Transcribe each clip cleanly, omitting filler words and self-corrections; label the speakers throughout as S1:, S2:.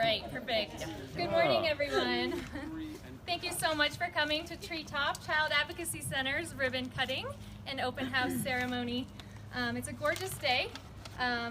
S1: right, perfect. Good morning, everyone. Thank you so much for coming to TreeTopChild Advocacy Center's ribbon cutting and open house ceremony. It's a gorgeous day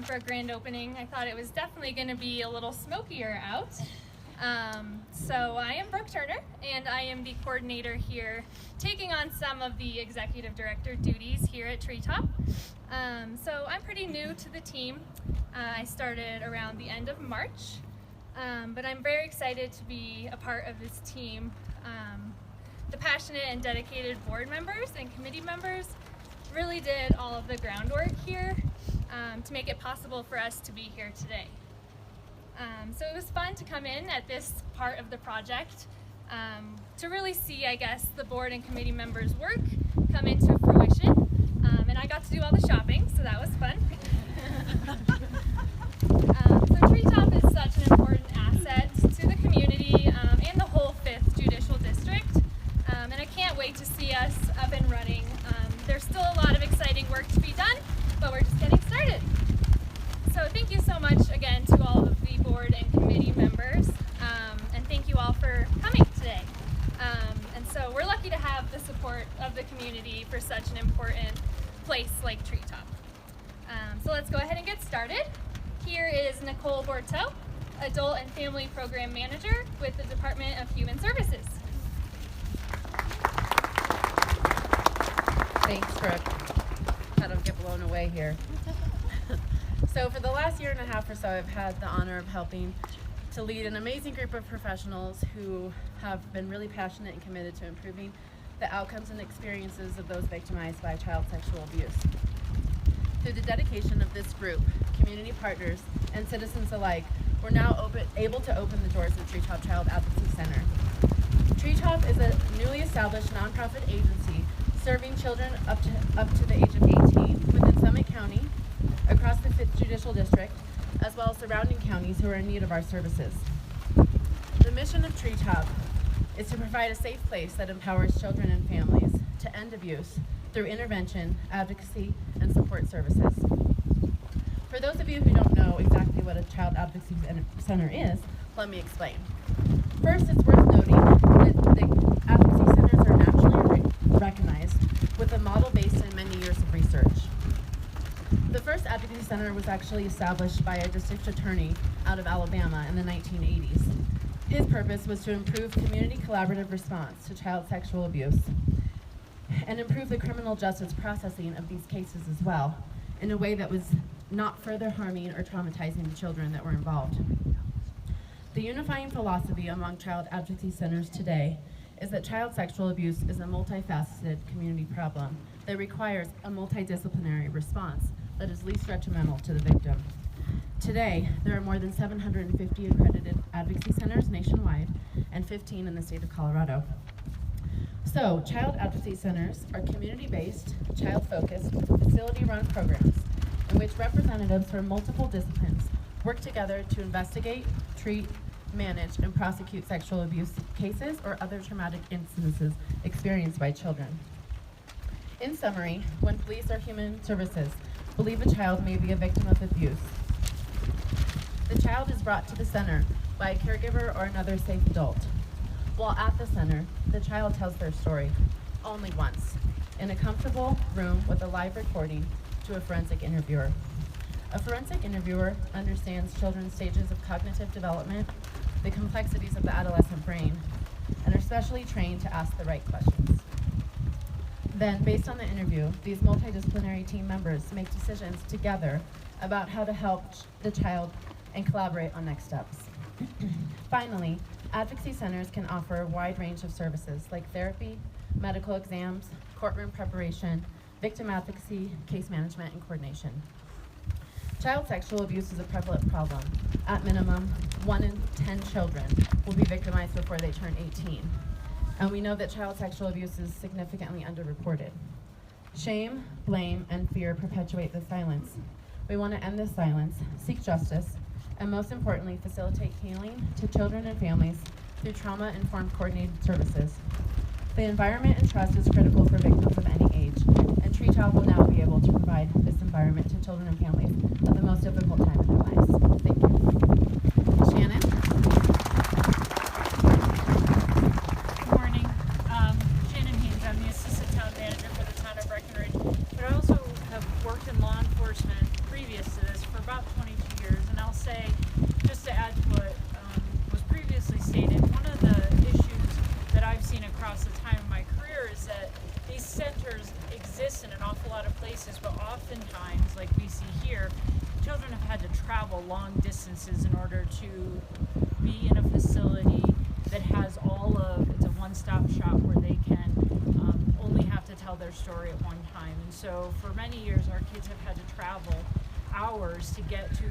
S1: for a grand opening. I thought it was definitely going to be a little smokier out. So I am Brooke Turner, and I am the coordinator here, taking on some of the executive director duties here at TreeTop. So I'm pretty new to the team. I started around the end of March, but I'm very excited to be a part of this team. The passionate and dedicated board members and committee members really did all of the groundwork here to make it possible for us to be here today. So it was fun to come in at this part of the project to really see, I guess, the board and committee members' work come into fruition. And I got to do all the shopping, so that was fun. So TreeTop is such an important asset to the community and the whole 5th Judicial District. And I can't wait to see us up and running. There's still a lot of exciting work to be done, but we're just getting started. So thank you so much again to all of the board and committee members, and thank you all for coming today. And so we're lucky to have the support of the community for such an important place like TreeTop. So let's go ahead and get started. Here is Nicole Borteau, Adult and Family Program Manager with the Department of Human Services.
S2: Thanks, Brooke. I don't get blown away here. So for the last year and a half or so, I've had the honor of helping to lead an amazing group of professionals who have been really passionate and committed to improving the outcomes and experiences of those victimized by child sexual abuse. Through the dedication of this group, community partners, and citizens alike, we're now able to open the doors of TreeTopChild Advocacy Center. TreeTop is a newly established nonprofit agency serving children up to the age of 18 within Summit County, across the 5th Judicial District, as well as surrounding counties who are in need of our services. The mission of TreeTop is to provide a safe place that empowers children and families to end abuse through intervention, advocacy, and support services. For those of you who don't know exactly what a Child Advocacy Center is, let me explain. First, it's worth noting that the advocacy centers are nationally recognized with a model based in many years of research. The first advocacy center was actually established by a district attorney out of Alabama in the 1980s. His purpose was to improve community collaborative response to child sexual abuse and improve the criminal justice processing of these cases as well, in a way that was not further harming or traumatizing the children that were involved. The unifying philosophy among child advocacy centers today is that child sexual abuse is a multifaceted community problem that requires a multidisciplinary response that is least detrimental to the victim. Today, there are more than 750 accredited advocacy centers nationwide and 15 in the state of Colorado. So, child advocacy centers are community-based, child-focused, facility-run programs in which representatives from multiple disciplines work together to investigate, treat, manage, and prosecute sexual abuse cases or other traumatic incidences experienced by children. In summary, when police or human services believe a child may be a victim of abuse, the child is brought to the center by a caregiver or another safe adult. While at the center, the child tells their story only once, in a comfortable room with a live recording to a forensic interviewer. A forensic interviewer understands children's stages of cognitive development, the complexities of the adolescent brain, and are specially trained to ask the right questions. Then, based on the interview, these multidisciplinary team members make decisions together about how to help the child and collaborate on next steps. Finally, advocacy centers can offer a wide range of services like therapy, medical exams, courtroom preparation, victim advocacy, case management, and coordination. Child sexual abuse is a prevalent problem. At minimum, 1 in 10 children will be victimized before they turn 18. And we know that child sexual abuse is significantly underreported. Shame, blame, and fear perpetuate this silence. We want to end this silence, seek justice, and most importantly, facilitate healing to children and families through trauma-informed coordinated services. The environment and trust is critical for victims of any age, and TreeTop will now be able to provide this environment to children and families at the most difficult time in their lives. Thank you. Shannon?
S3: travel long distances in order to be in a facility that has it's a one-stop shop where they can only have to tell their story at one time. And so for many years, our kids have had to travel hours to get to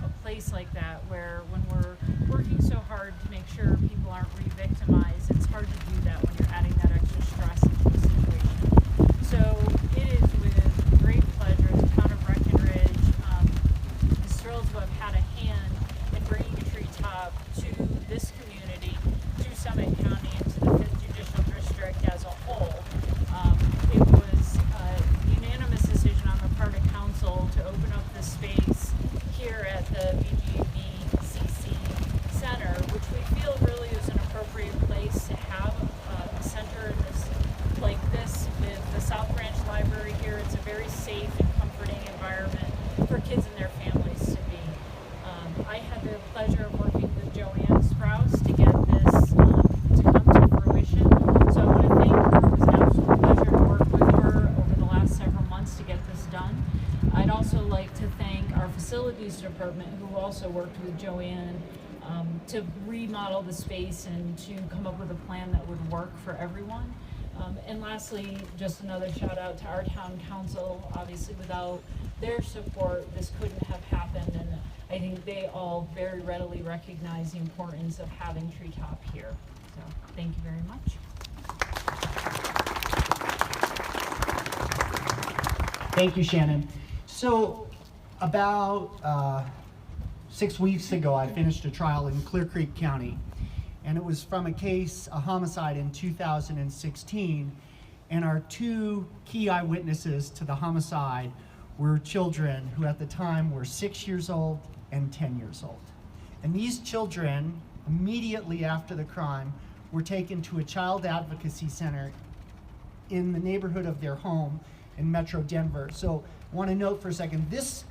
S3: a place like that, where when we're working so hard to make sure people aren't re-victimized, it's hard to do that when you're adding that extra stress into the situation. So it is with great pleasure as the town of Breckenridge is thrilled to have had a hand in bringing Treetop to this community, to Summit County, and to the 5th Judicial District as a whole. It was a unanimous decision on the part of council to open up this space here at the BGBCC Center, which we feel really is an appropriate place to have a center like this with the South Branch Library here. It's a very safe and comforting environment for kids and their families to be. I had the pleasure of working with Joanne Sprouse to get this to come to fruition. So I want to thank her. It was an absolute pleasure to work with her over the last several months to get this done. I'd also like to thank our facilities department, who also worked with Joanne to remodel the space and to come up with a plan that would work for everyone. And lastly, just another shout out to our town council. Obviously, without their support, this couldn't have happened, and I think they all very readily recognize the importance of having Treetop here. So thank you very much.
S4: Thank you, Shannon. So about 6 weeks ago, I finished a trial in Clear Creek County, and it was from a homicide in 2016, and our two key eyewitnesses to the homicide were children who at the time were 6 years old and 10 years old. And these children, immediately after the crime, were taken to a child advocacy center in the neighborhood of their home in Metro Denver. So I want to note for a second, this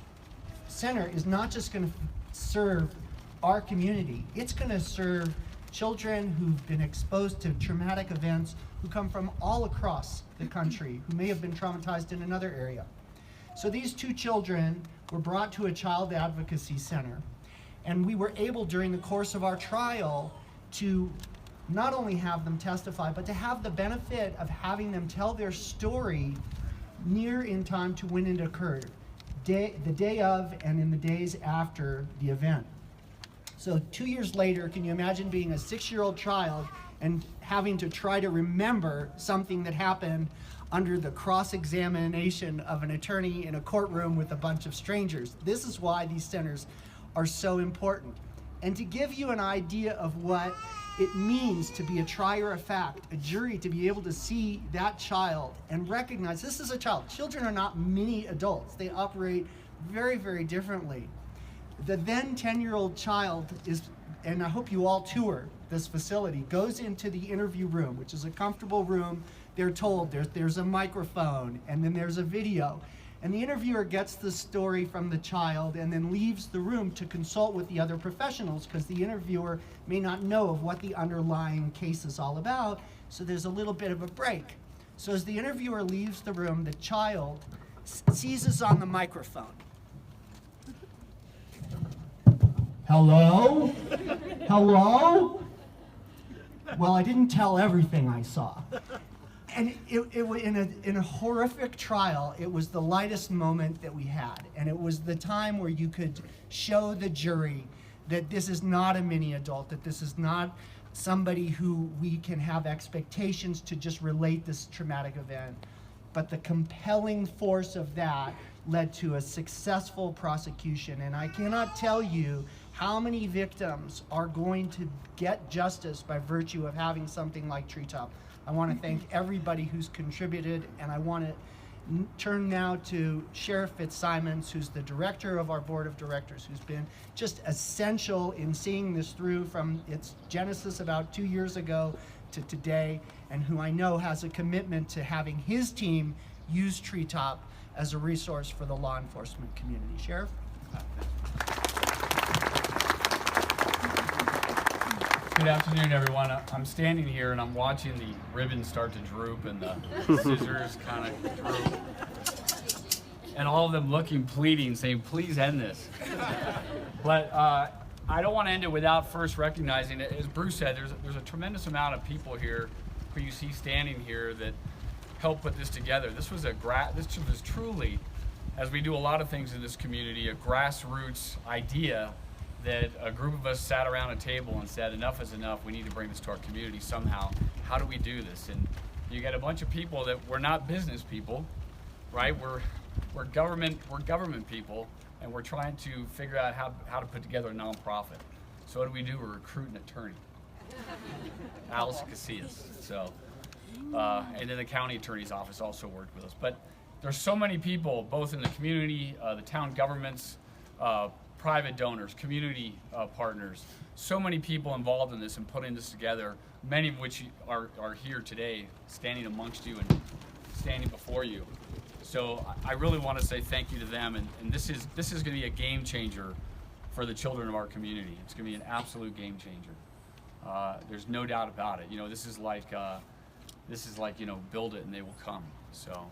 S4: center is not just going to serve our community, it's going to serve children who've been exposed to traumatic events, who come from all across the country, who may have been traumatized in another area. So these two children were brought to a child advocacy center, and we were able during the course of our trial to not only have them testify, but to have the benefit of having them tell their story near in time to when it occurred, the day of and in the days after the event. So 2 years later, can you imagine being a 6-year-old child and having to try to remember something that happened under the cross-examination of an attorney in a courtroom with a bunch of strangers? This is why these centers are so important. And to give you an idea of what it means to be a trier of fact, a jury, to be able to see that child and recognize this is a child. Children are not mini adults. They operate very, very differently. The then 10-year-old child is, and I hope you all tour this facility, goes into the interview room, which is a comfortable room. They're told there's a microphone and then there's a video. And the interviewer gets the story from the child and then leaves the room to consult with the other professionals, because the interviewer may not know of what the underlying case is all about. So there's a little bit of a break. So as the interviewer leaves the room, the child seizes on the microphone. Hello? Hello? Well, I didn't tell everything I saw. And in a horrific trial, it was the lightest moment that we had. And it was the time where you could show the jury that this is not a mini adult, that this is not somebody who we can have expectations to just relate this traumatic event. But the compelling force of that led to a successful prosecution. And I cannot tell you how many victims are going to get justice by virtue of having something like Treetop. I want to thank everybody who's contributed, and I want to turn now to Sheriff Fitzsimons, who's the director of our board of directors, who's been just essential in seeing this through from its genesis about 2 years ago to today, and who I know has a commitment to having his team use Treetop as a resource for the law enforcement community. Sheriff?
S5: Good afternoon, everyone. I'm standing here and I'm watching the ribbons start to droop and the scissors kind of droop. And all of them looking pleading, saying, please end this. But I don't want to end it without first recognizing it. As Bruce said, there's a tremendous amount of people here who you see standing here that helped put this together. This was truly, as we do a lot of things in this community, a grassroots idea that a group of us sat around a table and said, enough is enough. We need to bring this to our community somehow. How do we do this? And you get a bunch of people that we're not business people, right? We're government people, and we're trying to figure out how to put together a nonprofit. So what do? We recruit an attorney, Allison Casillas. So, and then the county attorney's office also worked with us. But there's so many people, both in the community, the town governments, private donors, community partners, so many people involved in this and putting this together, many of which are here today, standing amongst you and standing before you. So I really want to say thank you to them, and this is going to be a game changer for the children of our community. It's going to be an absolute game changer. There's no doubt about it. You know, this is like you know, build it and they will come. So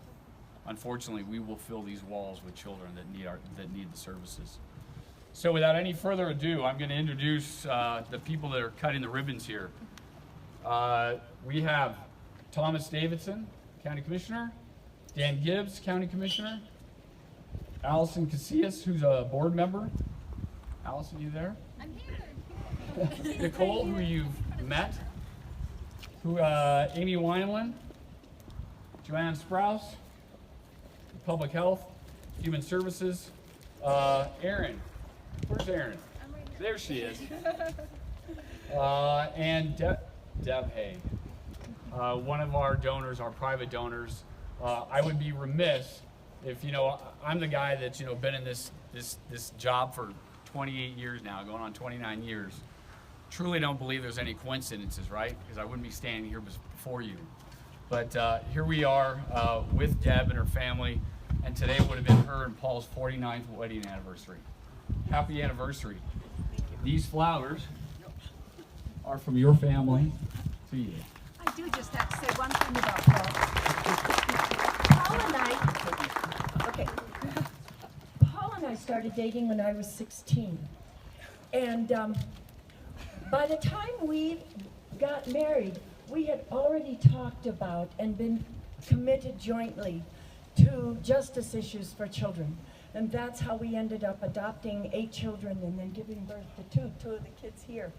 S5: unfortunately, we will fill these walls with children that need the services. So without any further ado, I'm going to introduce the people that are cutting the ribbons here. We have Thomas Davidson, County Commissioner, Dan Gibbs, County Commissioner, Allison Casillas, who's a board member. Allison, you there?
S1: I'm here.
S5: Nicole, who you've met, Amy Wineland, Joanne Sprouse, Public Health, Human Services, Erin. Where's Erin? There she is. And Deb Hay, one of our donors, our private donors. I would be remiss if, you know, I'm the guy that's, you know, been in this job for 28 years now, going on 29 years. Truly don't believe there's any coincidences, right? Because I wouldn't be standing here before you. But here we are with Deb and her family, and today would have been her and Paul's 49th wedding anniversary. Happy anniversary. These flowers are from your family to you.
S6: I do just have to say one thing about Paul. Paul and I started dating when I was 16. And by the time we got married, we had already talked about and been committed jointly to justice issues for children. And that's how we ended up adopting 8 children and then giving birth to two of the kids here.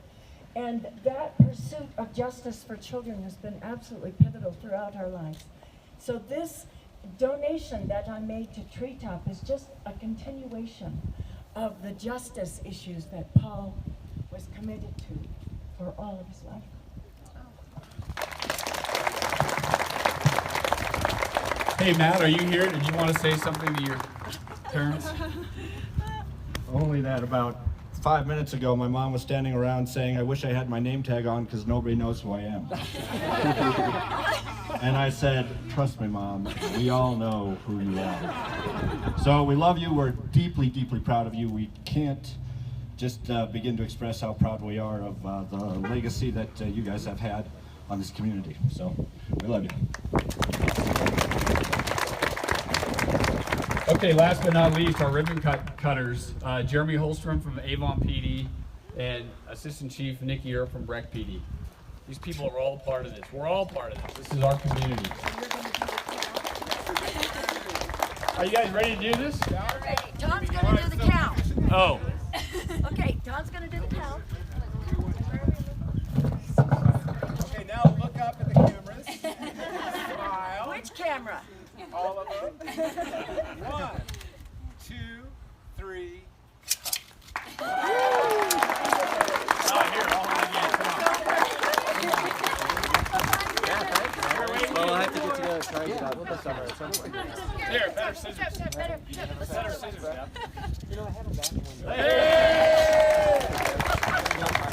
S6: And that pursuit of justice for children has been absolutely pivotal throughout our lives. So this donation that I made to Treetop is just a continuation of the justice issues that Paul was committed to for all of his life.
S5: Hey, Matt, are you here? Did you want to say something to your parents?
S7: Only that about 5 minutes ago, my mom was standing around saying, I wish I had my name tag on because nobody knows who I am. And I said, trust me, Mom, we all know who you are. So we love you. We're deeply, deeply proud of you. We can't just begin to express how proud we are of the legacy that you guys have had on this community. So we love you.
S5: Okay, last but not least, our ribbon cutters, Jeremy Holstrom from Avon PD and Assistant Chief Nikki Earp from Breck PD. These people are all part of this. We're all part of this. This is our community. Are you guys ready to do this?
S6: Tom's going to do the count.
S5: Oh.
S6: Okay, Tom's going to do the count.
S8: Okay, now look up at the cameras. Smile.
S6: Which camera?
S8: All of them. 1, 2, 3.
S9: Well, we'll have to get together and try and get out with the summer at some point.
S5: Here, better scissors. Better scissors, Deb.
S9: You know, I haven't gotten one.
S5: Hey!